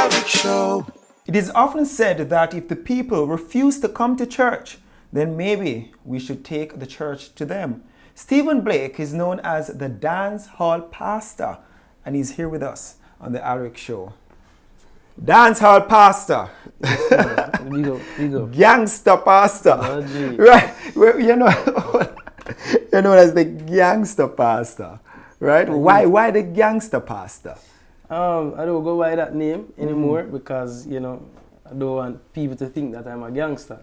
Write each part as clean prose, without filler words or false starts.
Alric Show. It is often said that if the people refuse to come to church, then maybe we should take the church to them. Stephen Blake is known as the Dancehall Pastor, and he's here with us on the Alric Show. Dancehall Pastor. Gangster Pastor. Oh, right. Well, you know, you're known as the Gangster Pastor. Right? Why the Gangster Pastor? I don't go by that name anymore because, you know, I don't want people to think that I'm a gangster.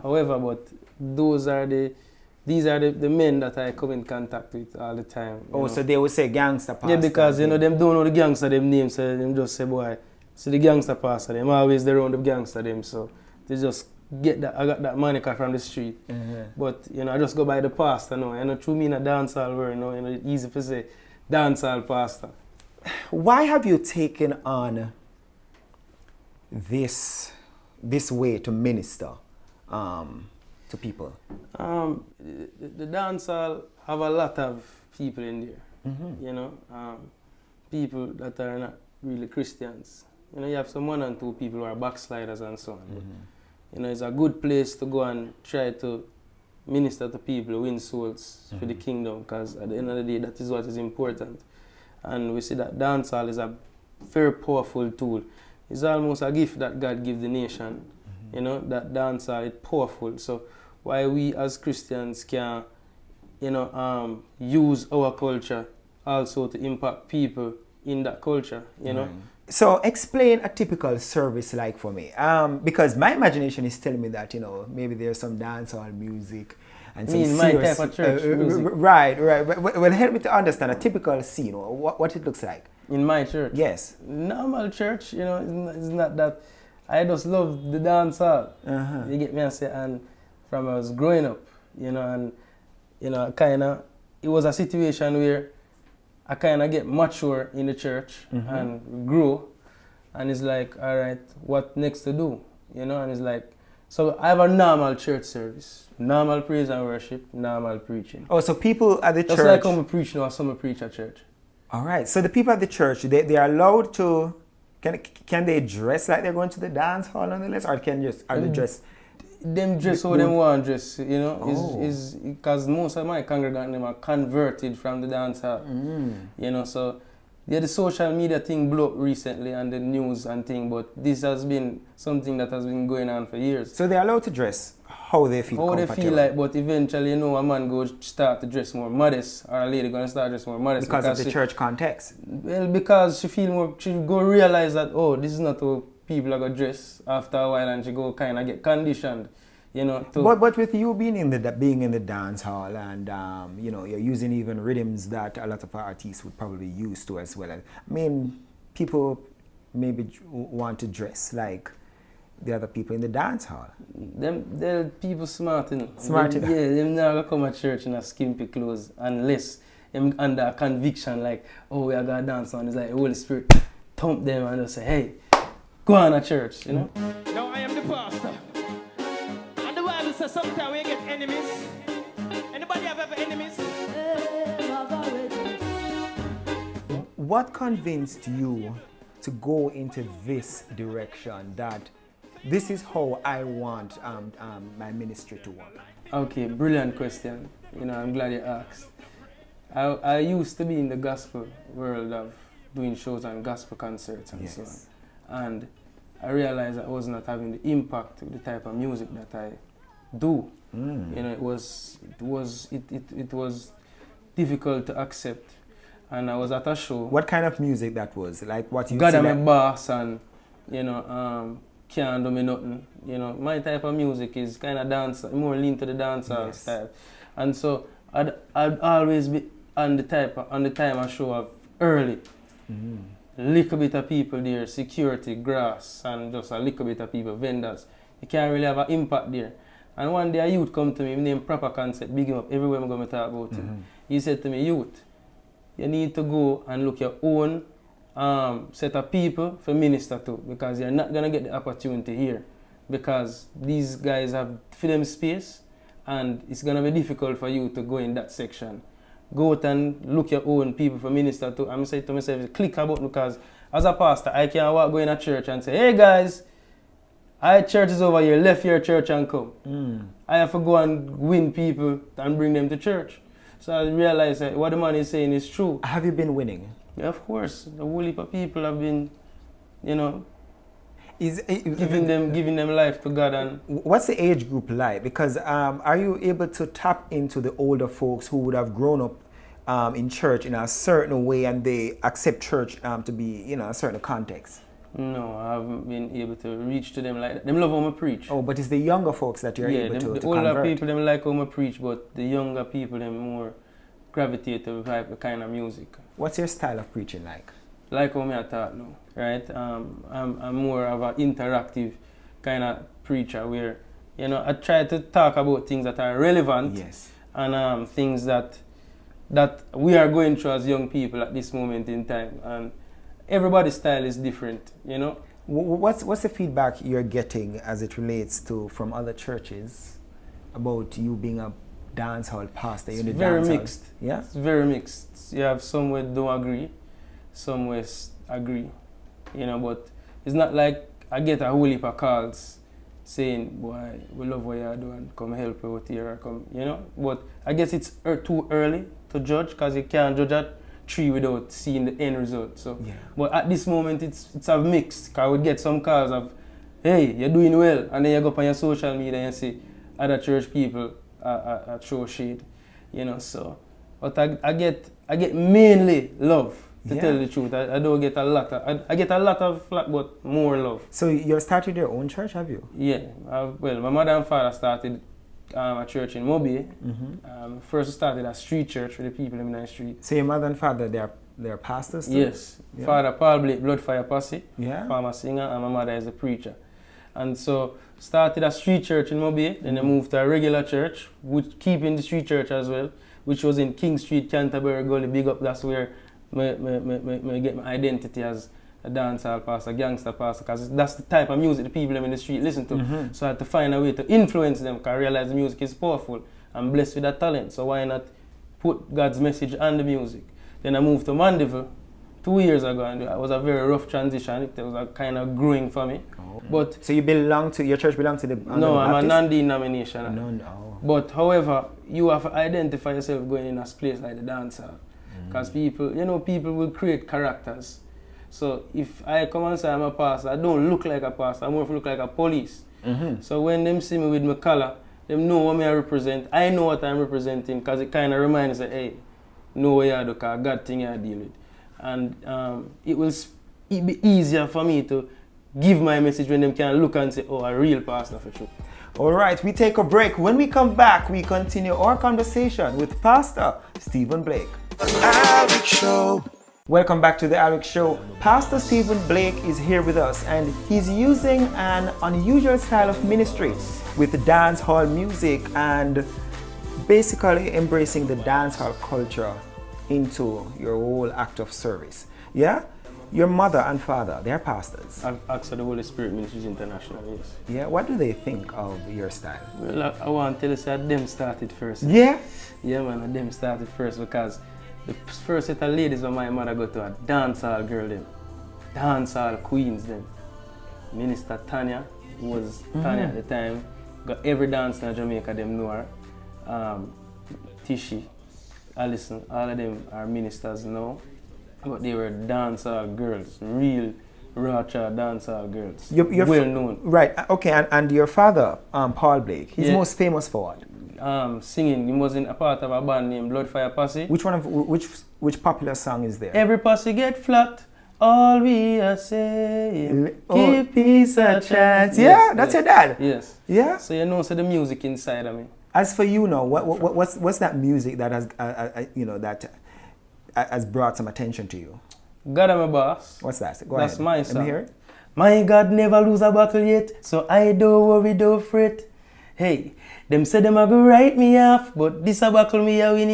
However, but these are the men that I come in contact with all the time. So they would say Gangster Pastor. Yeah, because, you know, them don't know the gangster them name, so them just say, boy, see the Gangster Pastor, them always around the gangster them, so they just get that, I got that moniker from the street. But, you know, I just go by the pastor now. You know, through me in a dancehall word, you know, it's easy to say dancehall pastor. Why have you taken on this way to minister to people? The dancehall have a lot of people in there, you know, people that are not really Christians. You know, you have some 1 and 2 people who are backsliders and so on. But, you know, it's a good place to go and try to minister to people, win souls for the kingdom, because at the end of the day, that is what is important. And we see that dancehall is a very powerful tool. It's almost a gift that God gives the nation. You know, that dancehall is powerful. So why we as Christians can, you know, use our culture also to impact people in that culture, you know. So explain a typical service like for me, because my imagination is telling me that, you know, maybe there's some dancehall music and some my serious, type of church music. Right. Well, help me to understand a typical scene, what it looks like. In my church? Yes. Normal church, you know, it's not that. I just love the dancehall. You get me? I say, and from I was growing up, you know, and you know, it was a situation where I kind of get mature in the church and grow, and it's like, all right, what next to do, you know? And it's like, so I have a normal church service, normal praise and worship, normal preaching. Oh, so people at the church. Just like I'm preaching or some preach at church. All right. So the people at the church, they are allowed to. Can they dress like they're going to the dance hall nonetheless, or are they dressed? Them dress how them want dress, you know, is because most of my congregants them are converted from the dance hall, you know. So yeah, the social media thing blew up recently and the news and thing, but this has been something that has been going on for years. So they're allowed to dress how they feel comfortable. How they feel like, but eventually, you know, a man go start to dress more modest, or a lady gonna start dress more modest because of the church context. Well, because she feel more, she go realize that, oh, this is not how people are gonna dress after a while, and she go kind of get conditioned, you know. But with you being in the dance hall and you know, you're using even rhythms that a lot of artists would probably use too as well. I mean, people maybe want to dress like the other people in the dance hall. They're people smart, you know. Smart enough. Yeah, they're not gonna come to church in a skimpy clothes unless them under a conviction like, oh, we are gonna dance on. It's like the Holy Spirit thump them and just say, hey, go on to church, you know. Now I am the pastor. And the Bible says sometimes we get enemies. Anybody have ever enemies? What convinced you to go into this direction, that this is how I want my ministry to work? Okay, brilliant question. You know, I'm glad you asked. I used to be in the gospel world of doing shows and gospel concerts and so on. And I realized I was not having the impact of the type of music that I do. You know, it was difficult to accept. And I was at a show. What kind of music that was? Like what you God, I'm a boss, and you know, can't do me nothing. You know, my type of music is kind of dance, more lean to the dancehall style. And so I'd always be on the time I show up early. Little bit of people there, security, grass, and just a little bit of people, vendors. You can't really have an impact there. And one day a youth come to me, named Proper Concept, big him up everywhere I'm going to talk about him. He said to me, youth, you need to go and look your own set of people for minister to, because you're not going to get the opportunity here, because these guys have for them space and it's going to be difficult for you to go in that section. Go out and look your own people for minister to. I'm saying to myself, click a button, because as a pastor, I can't go in a church and say, hey guys, our church is over here, left your church and come. I have to go and win people and bring them to church. So I realized that what the man is saying is true. Have you been winning? Yeah, of course. The whole heap of people have been, you know, giving them life to God. And what's the age group like? Because are you able to tap into the older folks who would have grown up in church in a certain way and they accept church to be, you know, a certain context? No, I haven't been able to reach to them like that. Them love how I preach. Oh, but it's the younger folks that you're able to the older convert. people, them like how I preach, but the younger people, them more gravitate to the kind of music. What's your style of preaching like? Like how I talk now, right? I'm more of an interactive kind of preacher where, you know, I try to talk about things that are relevant. Yes. And things that we are going through as young people at this moment in time. And everybody's style is different, you know. What's the feedback you're getting as it relates to from other churches about you being a dancehall pastor? It's very mixed. Yeah? It's very mixed. You have some who don't agree, some who agree, you know, but it's not like I get a whole heap of calls saying, boy, we love what you're doing, come help out here, or come, you know. But I guess it's too early to judge because you can't judge at 3 without seeing the end result. So, yeah. But at this moment, it's a mix. Because I would get some calls of, hey, you're doing well, and then you go up on your social media and see other church people throw shade, you know. So, but I get mainly love. To tell the truth, I don't get a lot of, I get a lot of flack, but more love. So you started your own church, have you? Yeah. Well, my mother and father started a church in Mobi. First started a street church for the people in the street. So your mother and father, they're pastors too? Yes. Yeah. Father Paul Blake, Bloodfire Posse, yeah. farmer singer, and my mother is a preacher. And so started a street church in Mobi, then they moved to a regular church, which keeping the street church as well, which was in King Street, Canterbury Gully, big up. That's where I get my identity as a dancehall pastor, gangster pastor, because that's the type of music the people in the street listen to. So I had to find a way to influence them, because I realize the music is powerful. I'm blessed with that talent, so why not put God's message on the music? Then I moved to Mandeville 2 years ago, and it was a very rough transition. It was a kind of growing for me. Oh. But so your church belongs to the No, I'm a non-denominational. No. But however, you have to identify yourself going in a place like the dancehall. Because people will create characters. So if I come and say I'm a pastor, I don't look like a pastor, I more look like a police. So when them see me with my collar, them know what I represent. I know what I'm representing, because it kind of reminds me, hey, know what you do, because God thing I deal with. And it be easier for me to give my message when them can look and say, oh, a real pastor for sure. All right, we take a break. When we come back, we continue our conversation with Pastor Stephen Blake. Alric Show. Welcome back to the Alric Show. Pastor Stephen Blake is here with us, and he's using an unusual style of ministry with dancehall music and basically embracing the dancehall culture into your whole act of service. Yeah? Your mother and father, they're pastors. I've asked the Holy Spirit Ministries International, yes. Yeah, what do they think of your style? Well, I want to tell you that them started first. Yeah? Yeah, man, them started first, because the first set of ladies when my mother got to a dancehall girl them. Dancehall queens them. Minister Tanya, who was Tanya at the time, got every dancer in Jamaica, them know her. Tishy, Alison, all of them are ministers now. But they were dancehall girls, real racha dancehall girls, well known. Right, okay, and your father, Paul Blake, he's most famous for what? Singing. He was in a part of a band named Bloodfire Posse. Which popular song is there? Every posse get flat, all we are saying, give peace a chance. Yeah, that's your dad. Yes. Yeah. So you know, so the music inside of me. As for you now, what's that music that has that has brought some attention to you? God, I'm a boss. What's that? That's my song. Let me hear it. My God never lose a battle yet, so I don't worry, don't fret. Hey, them say them a go write me off, but this a battle me a win,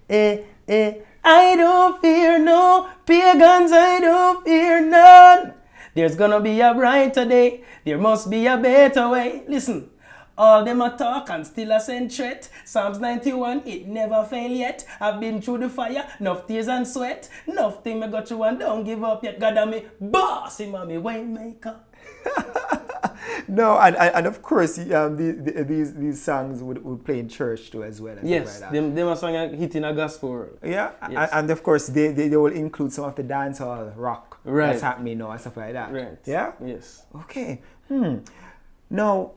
yeah. I don't fear no pagans, I don't fear none. There's gonna be a brighter day, there must be a better way. Listen, All them a talk and still a send threat. Psalms 91, it never fail yet. I've been through the fire, enough tears and sweat. Enough thing me got through and don't give up yet. God, I'm me boss, him and me waymaker. No, and of course, these songs would play in church too as well. And Yes, stuff like that. them a song a hit in a gospel world. Yeah, Yes. and of course they will include some of the dancehall rock Right. that's happening now and stuff like that. Right. Yeah. Yes. Okay. Now,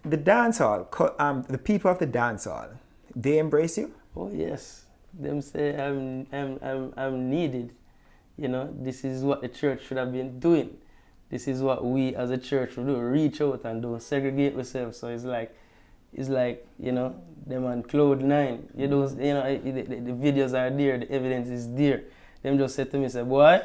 the dancehall, the people of the dancehall, they embrace you. Oh yes. Them say I'm needed. You know, this is what the church should have been doing. This is what we as a church should do. Reach out and don't segregate ourselves. So it's like, you know, them on cloud nine. The videos are there, the evidence is there. Them just said to me, say, boy,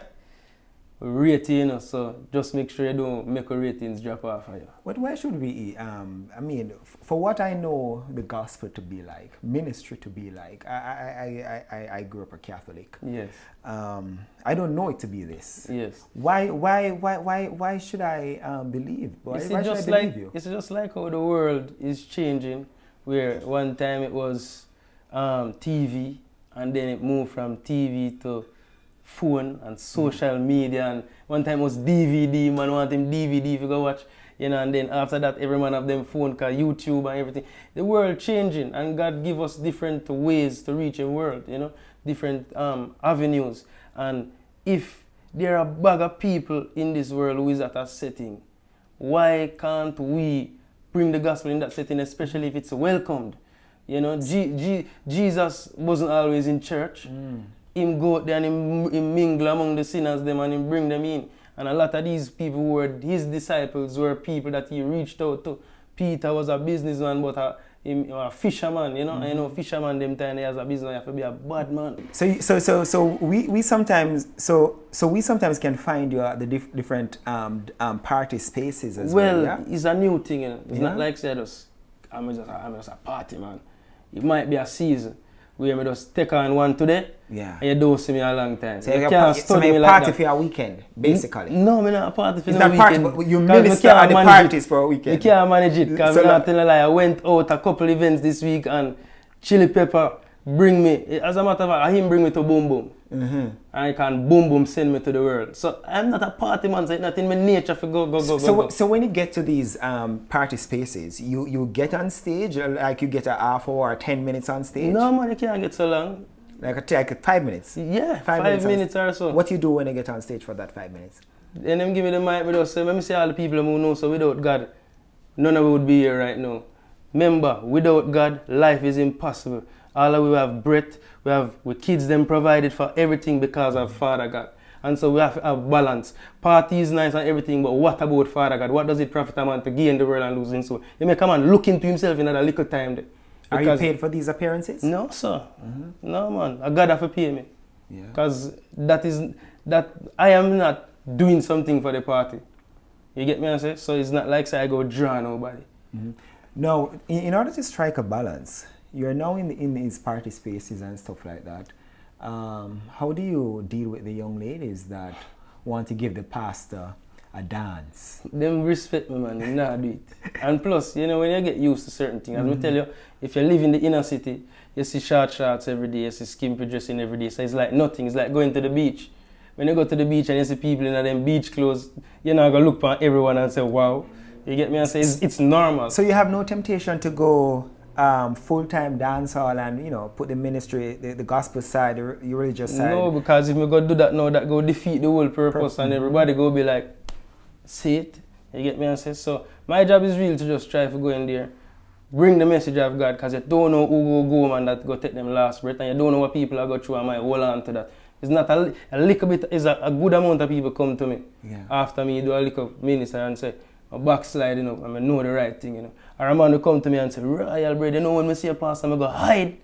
we rate you, you know, so just make sure you don't make our ratings drop off of you. But why should we? I mean, for what I know the gospel to be like, ministry to be like, I grew up a Catholic. Yes. I don't know it to be this. Yes. Why should I believe? Why should I believe you? It's just like how the world is changing, where one time it was TV, and then it moved from TV to phone and social media, and one time it was DVD, man want him DVD if you go watch, you know, and then after that every man have them phone called YouTube and everything. The world changing, and God give us different ways to reach the world, you know, different avenues. And if there are a bag of people in this world who is at a setting, why can't we bring the gospel in that setting, especially if it's welcomed? You know, Jesus wasn't always in church. Him go out there and him mingle among the sinners them and him bring them in. And a lot of these people who were his disciples were people that he reached out to. Peter was a businessman, but a fisherman, you know. And you know, fisherman them time he has a business, you have to be a bad man. So we sometimes can find you at the different party spaces as well. Yeah? It's a new thing, you know. It's Yeah. not like say I'm just a party man. It might be a season where I just take on one today. Yeah. And you don't see me a long time. So you you're can't so study you're me party like for your weekend, basically. No, I'm not a party for It's no not party, weekend. but you 'Cause minister me can't at the manage parties it. for a weekend. You can't manage it, because So I'm not telling a lie. I went out a couple events this week and Chili Pepper bring me, as a matter of fact, him bring me to Boom Boom. And I can Boom Boom send me to the world. So I'm not a party man, so it's not in my nature for go. So when you get to these party spaces, you get on stage, like you get an half hour or 10 minutes on stage? No man, you can't get so long. Like 5 minutes? Yeah, 5 minutes or so. What you do when you get on stage for that 5 minutes? Then them give me the mic, but say, let me say all the people who know, so without God, none of us would be here right now. Remember, without God, life is impossible. All of we have breath, we kids them provided for everything because of Father God. And so we have to have balance. Party is nice and everything, but what about Father God? What does it profit a man to gain the world and lose his soul? He may come and look into himself in a little time there. Are you paid for these appearances? No, sir. No, man. God have to pay me. Because that I am not doing something for the party. You get me what I say? So it's not like say I go draw nobody. Now, in order to strike a balance, you're now in these party spaces and stuff like that. How do you deal with the young ladies that want to give the pastor a dance? Them respect me, man. They not do it. And plus, you know, when you get used to certain things, as I tell you, if you live in the inner city, you see short shorts every day, you see skimpy dressing every day. So it's like nothing. It's like going to the beach. When you go to the beach and you see people in them beach clothes, you're not going to look for everyone and say, wow. You get me? And say it's normal. So you have no temptation to go full-time dancehall and, you know, put the ministry, the gospel side, the religious side? No, because if we go do that now, that go defeat the whole purpose and everybody go be like, see it? You get me? And say, so my job is really to just try to go in there, bring the message of God, because you don't know who go man that go take them last breath, and you don't know what people are go through and might hold on to that. It's not a little bit, it's a good amount of people come to me after me do a little minister and say, I'm backsliding up and I know the right thing, you know. Or a man will come to me and say, Royal bread, you know when I see a pastor, I go hide.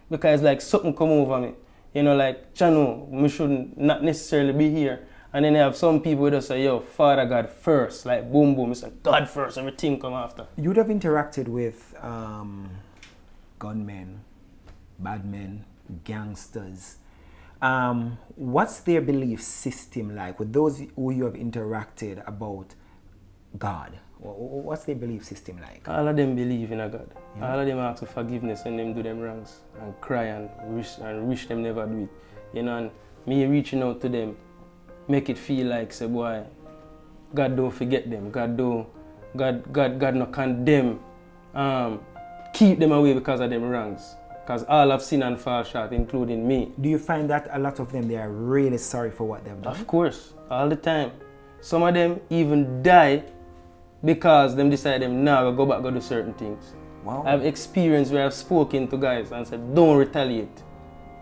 Because like something come over me. You know, like, Chano, we should not necessarily be here. And then you have some people that say, yo, Father God first, like boom boom. It's like God first, everything come after. You'd have interacted with gunmen, bad men, gangsters. What's their belief system like with those who you have interacted about God? What's their belief system like? All of them believe in a God. Yeah. All of them ask for forgiveness when them do them wrongs and cry and wish them never do it. You know, and me reaching out to them make it feel like, say, boy, God don't forget them. God not condemn, keep them away because of them wrongs. Because all have sinned and fall short, including me. Do you find that a lot of them, they are really sorry for what they've done? Of course, all the time. Some of them even die because them decide them now go back go do certain things. Wow. I've experienced where I've spoken to guys and said, don't retaliate.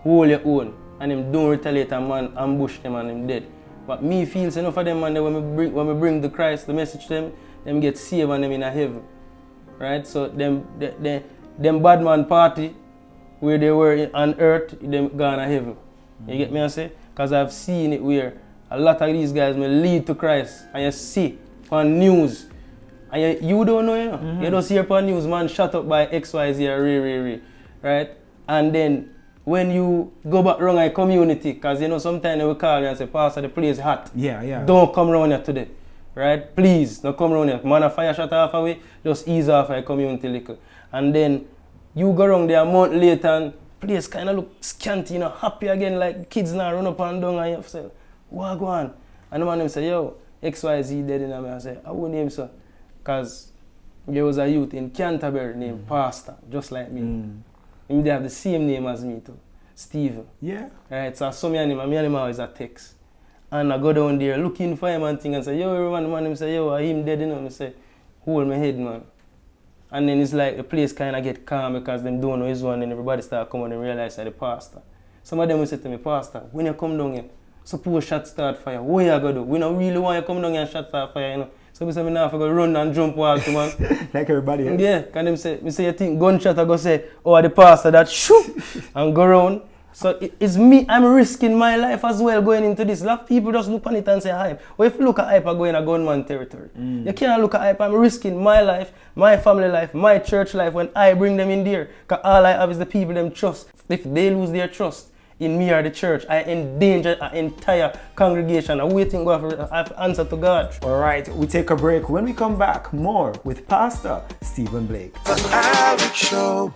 Hold your own. And them don't retaliate and man ambush them and them dead. But me feels enough of them man that when we bring the Christ, the message to them get saved and them in a heaven. Right? So them bad man party where they were on earth, them gone to heaven. You get me I say? Because I've seen it where a lot of these guys may lead to Christ and you see on news. And you don't know, you know. Mm-hmm. You don't see upon news, man shot up by XYZ or Ray. Right? And then when you go back wrong in community, because you know sometimes they will call me and say, Pastor, the place hot. Yeah. Don't come around here today. Right? Please, don't come around here. Man, a fire shot off away, just ease off a community little. And then you go around there a month later and place kind of look scanty, you know, happy again, like kids now run up and down and you say, what go on? And the man them say, yo, XYZ dead in me. I say, I won't name so. Because there was a youth in Canterbury named Pastor, just like me. They have the same name as me too, Steven. Yeah. Right, so I saw me and him always a text. And I go down there looking for him and thing and say, yo, man, him say, yo, him dead, you know? I say, hold my head, man. And then it's like the place kind of get calm because them don't know his one and everybody start coming and realize that the pastor. Some of them will say to me, Pastor, when you come down here, suppose shot start fire, what you going to do? We don't really want you to come down here and shot start fire, you know? So I say, I have to go run and jump walk, man. Like everybody else. Yeah, can them say, you think gunshot, I go say, oh, the pastor that shoot and go around. So it's me, I'm risking my life as well going into this. A lot of people just look on it and say hype. Or if you look at hype, I go in a gunman territory. You can't look at hype, I'm risking my life, my family life, my church life when I bring them in there. Because all I have is the people them trust. If they lose their trust in me or the church, I endanger an entire congregation. I'm waiting for answer to God. All right, we take a break. When we come back, more with Pastor Stephen Blake. The Alric Show.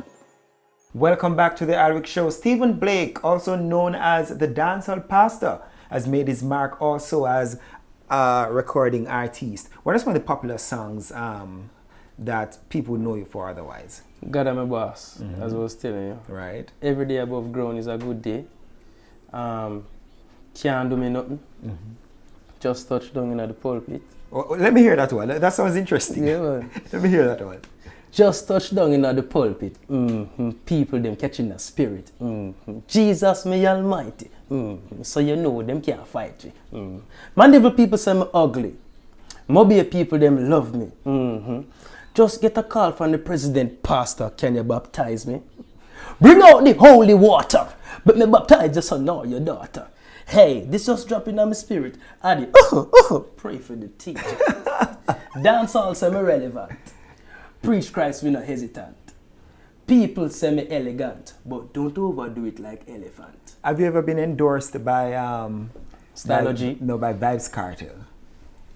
Welcome back to the Alric Show. Stephen Blake, also known as the Dancehall Pastor, has made his mark also as a recording artist. What are some of the popular songs that people know you for otherwise? God, I'm a boss, as I was telling you. Right. Every day above ground is a good day. Can't do me nothing. Just touch down in the pulpit. Well, let me hear that one. That sounds interesting. Yeah, man. Let me hear that one. Just touch down in the pulpit. People them catching the spirit. Jesus me almighty. So you know them can't fight me. Mandeville people say me ugly. Mobile people them love me. Just get a call from the president, Pastor, can you baptize me? Bring out the holy water. But me baptize your son or your daughter. Hey, this just dropping on my spirit. Addy, pray for the teacher. Dancehall say me relevant. Preach Christ, we not hesitant. People say me elegant, but don't overdo it like elephant. Have you ever been endorsed by Stylogy? No, by Vibes Cartel.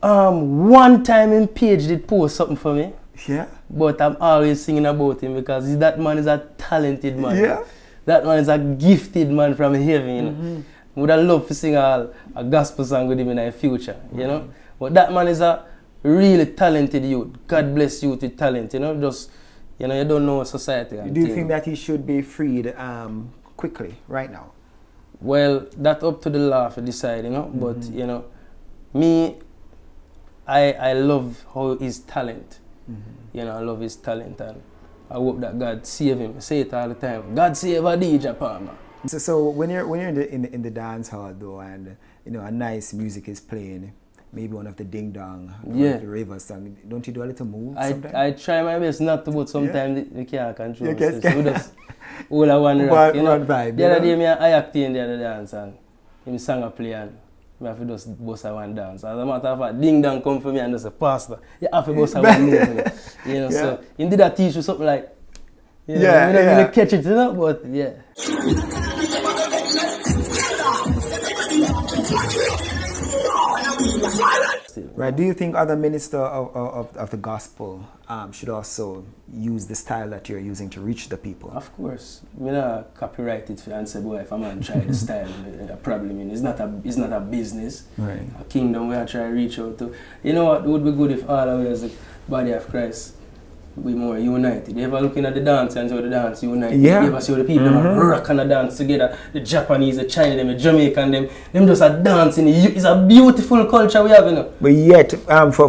One time in Page did post something for me. Yeah. But I'm always singing about him because that man is a talented man. Yeah. That man is a gifted man from heaven. You know? Would have loved to sing a gospel song with him in the future, you know. But that man is a really talented youth. God bless you with talent, you know. Just, you know, you don't know society. Do you think that he should be freed quickly, right now? Well, that's up to the law to decide, you know. But, you know, me, I love how his talent. You know, I love his talent and I hope that God save him. I say it all the time. God save a DJ Palmer. So when you're in the dance hall though, and you know a nice music is playing, maybe one of the ding dong, yeah, the river song, don't you do a little move? I try my best not to, but sometimes we can't control. You So we just all I want rock, you know. Vibe, the other day I acted in the other dance and him sang a play and I have to just bust a one dance. As a matter of fact, ding dong come for me and just say, Pastor, you have to bust a one move. You know, so he did that teach you something like, you know, you don't really catch it, you know, but yeah. still. Right. Do you think other ministers of the gospel should also use the style that you're using to reach the people? Of course. Me not copyright it and say, boy, if a man try the style, problem it's not a business. Right. A kingdom we are trying to reach out to. You know what? It would be good if all of us as the body of Christ be more united. You ever looking at the dance and how the dance united? Yeah. You ever see how the people rock and dance together? The Japanese, the Chinese, the Jamaican, them just are dancing. It's a beautiful culture we have, you know. But yet, for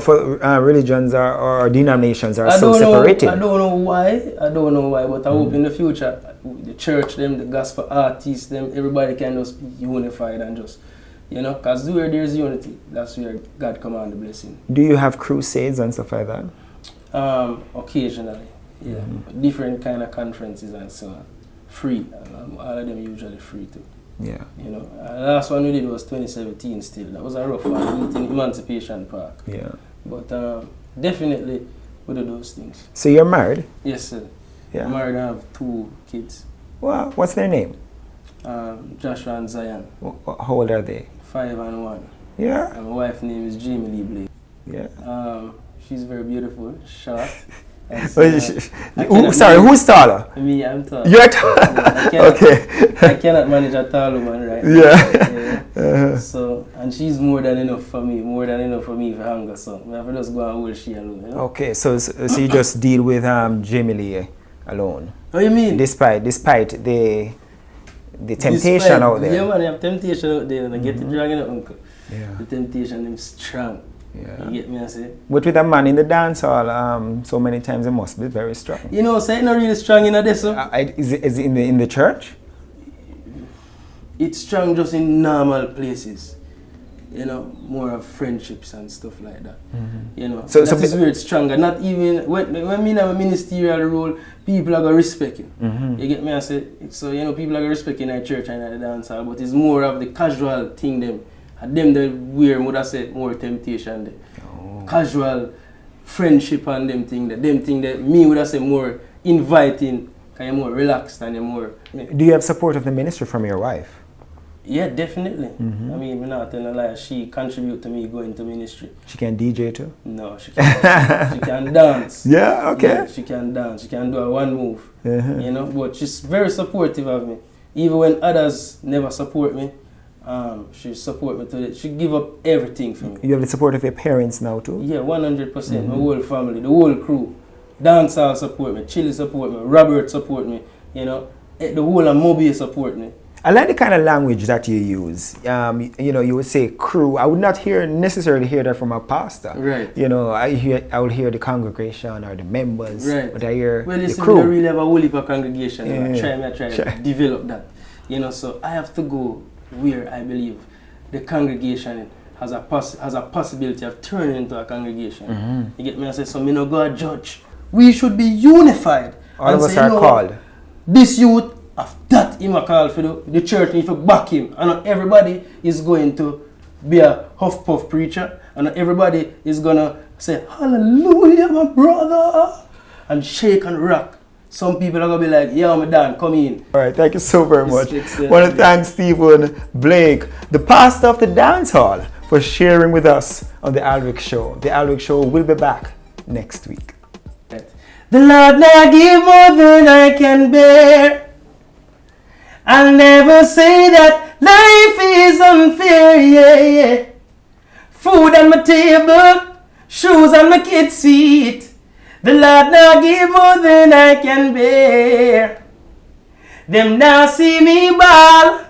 religions or denominations are so separated. I don't know why, but I hope in the future, the church, them, the gospel artists, them, everybody can just be unified and just, you know, because where there's unity, that's where God command the blessing. Do you have crusades and stuff like that? Occasionally, yeah. Different kind of conferences and so on. Free. All of them usually free too. Yeah. You know, the last one we did was 2017 still. That was a rough one, in Emancipation Park. Yeah. But definitely we do those things. So you're married? Yes, sir. Yeah. I'm married and I have 2 kids. Well, what's their name? Joshua and Zion. How old are they? 5 and 1. Yeah. And my wife's name is Jamie Lee Blake. Yeah. She's very beautiful, short. Who's taller? Me, I'm tall. You're taller? Okay. I cannot manage a tall woman, right? Yeah. So, and she's more than enough for me for hunger, so I have to just go and hold she alone, you know? Okay, so you just deal with Jamie Lee alone? What do you mean? Despite the temptation out there. Yeah, man, you have temptation out there and I get the dragon out, uncle. Yeah. The temptation is strong. Yeah. You get me, I say? But with a man in the dance hall, so many times it must be very strong. You know, so it's not really strong in this. Is it in the church? It's strong just in normal places. You know, more of friendships and stuff like that. You know, so that is where it's stronger. Not even when me have a ministerial role, people are gonna respect you. You get me, I say? So you know, people are gonna respect you in the church and in the dance hall, but it's more of the casual thing them. And them they wear, would I say, more temptation. Casual friendship and them thing that me would I say more inviting, because you're more relaxed and you're more. Do you have support of the ministry from your wife? Yeah, definitely. I mean, I'm not telling a lie. She contribute to me going to ministry. She can DJ too? No, she can't. She can dance. Yeah, okay. Yeah, she can dance. She can do a one move. You know, but she's very supportive of me. Even when others never support me, she support me to it. She give up everything for me. You have the support of your parents now too? Yeah, 100%. My whole family, the whole crew. Dancehall support me, Chili support me, Robert support me, you know. The whole of Mobile support me. I like the kind of language that you use. You know, you would say crew. I would not necessarily hear that from a pastor. Right. You know, I would hear the congregation or the members. Right. But I hear well, the crew. We really have a whole heap of congregation. Yeah. I try to develop that. You know, so I have to go where I believe the congregation has a possibility of turning into a congregation. You get me? I say, so me no go a judge. We should be unified. All of us are called. This youth of that him a call for the church need to back him. And not everybody is going to be a huff puff preacher. And not everybody is gonna say, hallelujah, my brother, and shake and rock. Some people are going to be like, yeah, I'm done, come in. All right, thank you so very much. I want to thank Stephen Blake, the pastor of the dance hall, for sharing with us on the Alric Show. The Alric Show will be back next week. The Lord now give more than I can bear. I'll never say that life is unfair, yeah. Food on my table, shoes on my kids' feet. The Lord now give more than I can bear. Them now see me ball,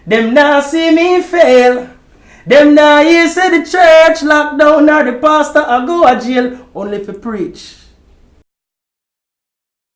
them now see me fail. Them now hear say the church locked down or the pastor I go to jail only for preach.